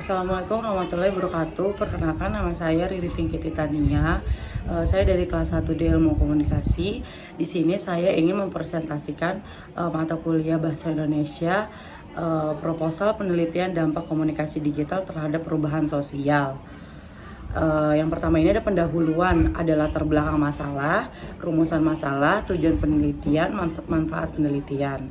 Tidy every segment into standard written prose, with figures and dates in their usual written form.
Assalamualaikum warahmatullahi wabarakatuh. Perkenalkan, nama saya Riri Finky Titania. Saya dari kelas 1D Ilmu Komunikasi. Di sini saya ingin mempresentasikan mata kuliah Bahasa Indonesia, proposal penelitian dampak komunikasi digital terhadap perubahan sosial. Yang pertama ini ada pendahuluan, ada latar belakang masalah, rumusan masalah, tujuan penelitian, manfaat penelitian.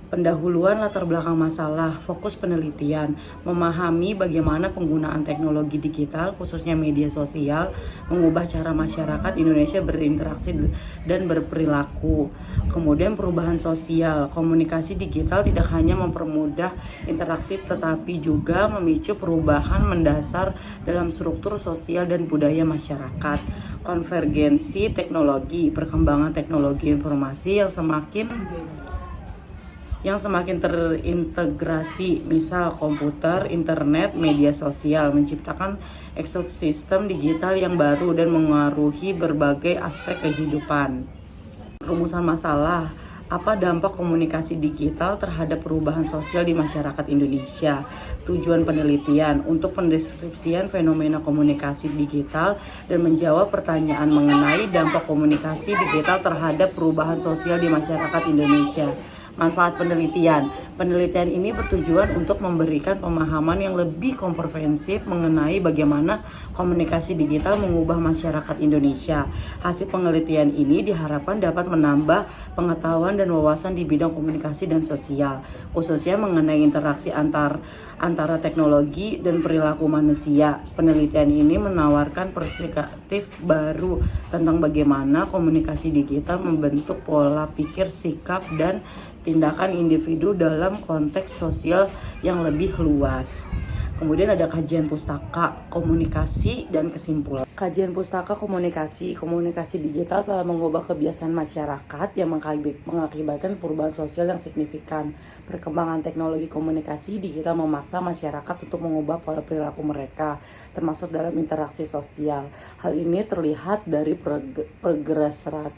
Pendahuluan latar belakang masalah, fokus penelitian, memahami bagaimana penggunaan teknologi digital, khususnya media sosial, mengubah cara masyarakat Indonesia berinteraksi dan berperilaku. Kemudian perubahan sosial, komunikasi digital tidak hanya mempermudah interaksi tetapi juga memicu perubahan mendasar dalam struktur sosial dan budaya masyarakat. Konvergensi teknologi, perkembangan teknologi informasi yang semakin terintegrasi, misal komputer, internet, media sosial, menciptakan ekosistem digital yang baru dan mengaruhi berbagai aspek kehidupan. Rumusan masalah, apa dampak komunikasi digital terhadap perubahan sosial di masyarakat Indonesia? Tujuan penelitian untuk pendeskripsian fenomena komunikasi digital dan menjawab pertanyaan mengenai dampak komunikasi digital terhadap perubahan sosial di masyarakat Indonesia. Manfaat penelitian. Penelitian ini bertujuan untuk memberikan pemahaman yang lebih komprehensif mengenai bagaimana komunikasi digital mengubah masyarakat Indonesia. Hasil penelitian ini diharapkan dapat menambah pengetahuan dan wawasan di bidang komunikasi dan sosial, khususnya mengenai interaksi antara teknologi dan perilaku manusia. Penelitian ini menawarkan perspektif baru tentang bagaimana komunikasi digital membentuk pola pikir, sikap, dan tindakan individu dalam konteks sosial yang lebih luas. Kemudian ada kajian pustaka, komunikasi, dan kesimpulan. Kajian pustaka komunikasi digital telah mengubah kebiasaan masyarakat yang mengakibatkan perubahan sosial yang signifikan. Perkembangan teknologi komunikasi digital memaksa masyarakat untuk mengubah pola perilaku mereka, termasuk dalam interaksi sosial. Hal ini terlihat dari pergeseran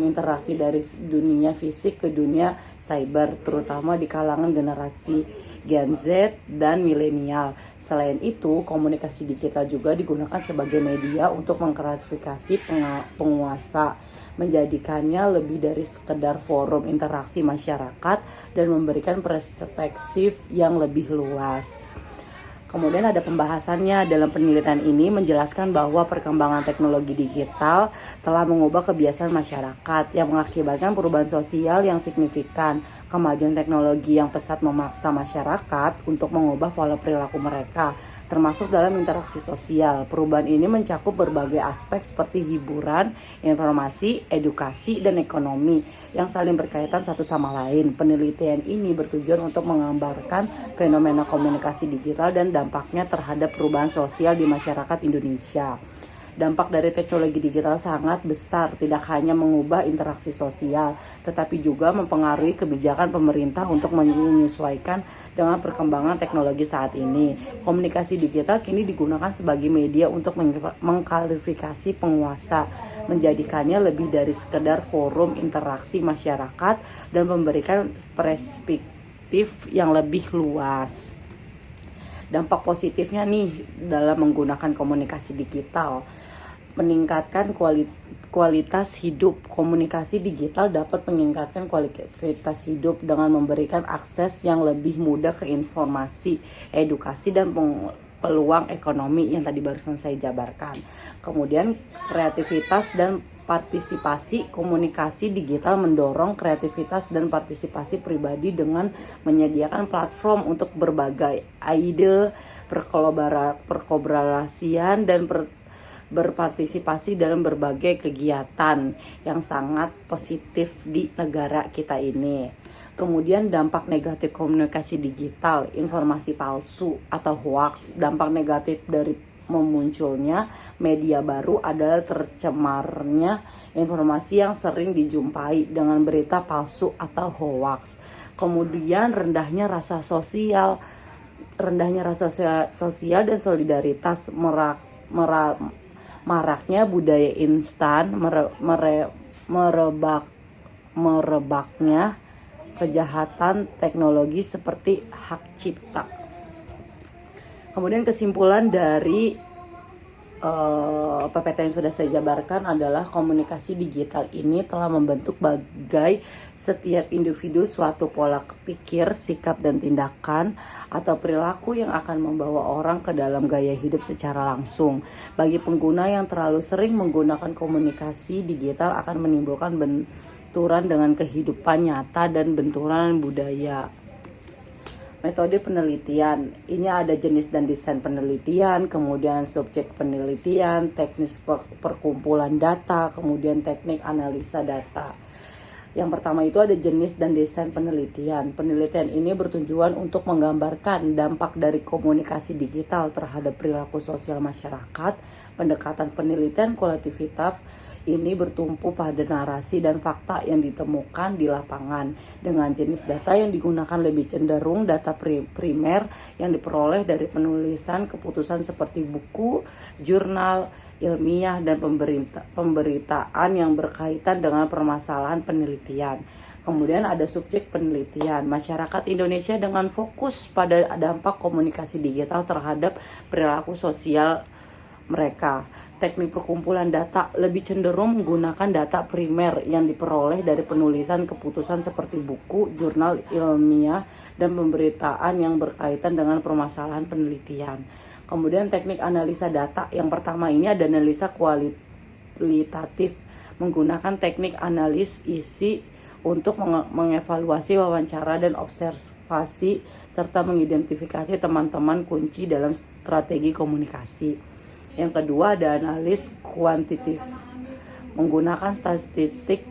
interaksi dari dunia fisik ke dunia cyber, terutama di kalangan generasi Gen Z dan milenial. Selain itu, komunikasi digital juga digunakan sebagai media untuk mengklarifikasi penguasa, menjadikannya lebih dari sekedar forum interaksi masyarakat dan memberikan perspektif yang lebih luas. Kemudian ada pembahasannya. Dalam penelitian ini menjelaskan bahwa perkembangan teknologi digital telah mengubah kebiasaan masyarakat yang mengakibatkan perubahan sosial yang signifikan. Kemajuan teknologi yang pesat memaksa masyarakat untuk mengubah pola perilaku mereka, termasuk dalam interaksi sosial. Perubahan ini mencakup berbagai aspek seperti hiburan, informasi, edukasi, dan ekonomi yang saling berkaitan satu sama lain. Penelitian ini bertujuan untuk menggambarkan fenomena komunikasi digital dan dampaknya terhadap perubahan sosial di masyarakat Indonesia. Dampak dari teknologi digital sangat besar, tidak hanya mengubah interaksi sosial, tetapi juga mempengaruhi kebijakan pemerintah untuk menyesuaikan dengan perkembangan teknologi saat ini. Komunikasi digital kini digunakan sebagai media untuk mengklarifikasi penguasa, menjadikannya lebih dari sekedar forum interaksi masyarakat dan memberikan perspektif yang lebih luas. Dampak positifnya nih dalam menggunakan komunikasi digital, meningkatkan kualitas hidup. Komunikasi digital dapat meningkatkan kualitas hidup dengan memberikan akses yang lebih mudah ke informasi, edukasi, dan peluang ekonomi yang tadi barusan saya jabarkan. Kemudian kreativitas dan partisipasi. Komunikasi digital mendorong kreativitas dan partisipasi pribadi dengan menyediakan platform untuk berbagai ide, perkolaborasian, dan berpartisipasi dalam berbagai kegiatan yang sangat positif di negara kita ini. Kemudian dampak negatif komunikasi digital, informasi palsu atau hoax. Dampak negatif dari memunculnya media baru adalah tercemarnya informasi yang sering dijumpai dengan berita palsu atau hoax. Kemudian rendahnya rasa sosial dan solidaritas, maraknya budaya instan, merebaknya kejahatan teknologi seperti hak cipta. Kemudian kesimpulan dari PPT yang sudah saya jabarkan adalah komunikasi digital ini telah membentuk bagai setiap individu suatu pola pikir, sikap dan tindakan atau perilaku yang akan membawa orang ke dalam gaya hidup secara langsung. Bagi pengguna yang terlalu sering menggunakan komunikasi digital akan menimbulkan benturan dengan kehidupan nyata dan benturan budaya. Metode penelitian, ini ada jenis dan desain penelitian, kemudian subjek penelitian, teknis perkumpulan data, kemudian teknik analisa data. Yang pertama itu ada jenis dan desain penelitian. Penelitian ini bertujuan untuk menggambarkan dampak dari komunikasi digital terhadap perilaku sosial masyarakat. Pendekatan penelitian kualitatif ini bertumpu pada narasi dan fakta yang ditemukan di lapangan. Dengan jenis data yang digunakan lebih cenderung data primer yang diperoleh dari penulisan keputusan seperti buku, jurnal, ilmiah, dan pemberitaan yang berkaitan dengan permasalahan penelitian. Kemudian ada subjek penelitian, masyarakat Indonesia dengan fokus pada dampak komunikasi digital terhadap perilaku sosial mereka. Teknik perkumpulan data lebih cenderung menggunakan data primer yang diperoleh dari penulisan keputusan seperti buku, jurnal ilmiah, dan pemberitaan yang berkaitan dengan permasalahan penelitian. Kemudian teknik analisa data, yang pertama ini ada analisa kualitatif, menggunakan teknik analis isi untuk mengevaluasi wawancara dan observasi serta mengidentifikasi teman-teman kunci dalam strategi komunikasi. Yang kedua ada analis kuantitatif, menggunakan statistik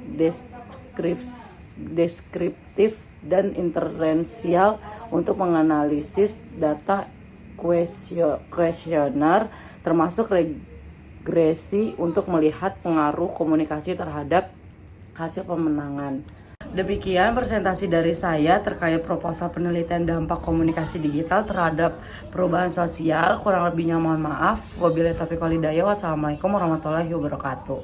deskriptif dan inferensial untuk menganalisis data kuesioner termasuk regresi untuk melihat pengaruh komunikasi terhadap hasil pemenangan. Demikian presentasi dari saya terkait proposal penelitian dampak komunikasi digital terhadap perubahan sosial. Kurang lebihnya mohon maaf. Wabillahi taufiq wal hidayah. Wassalamualaikum warahmatullahi wabarakatuh.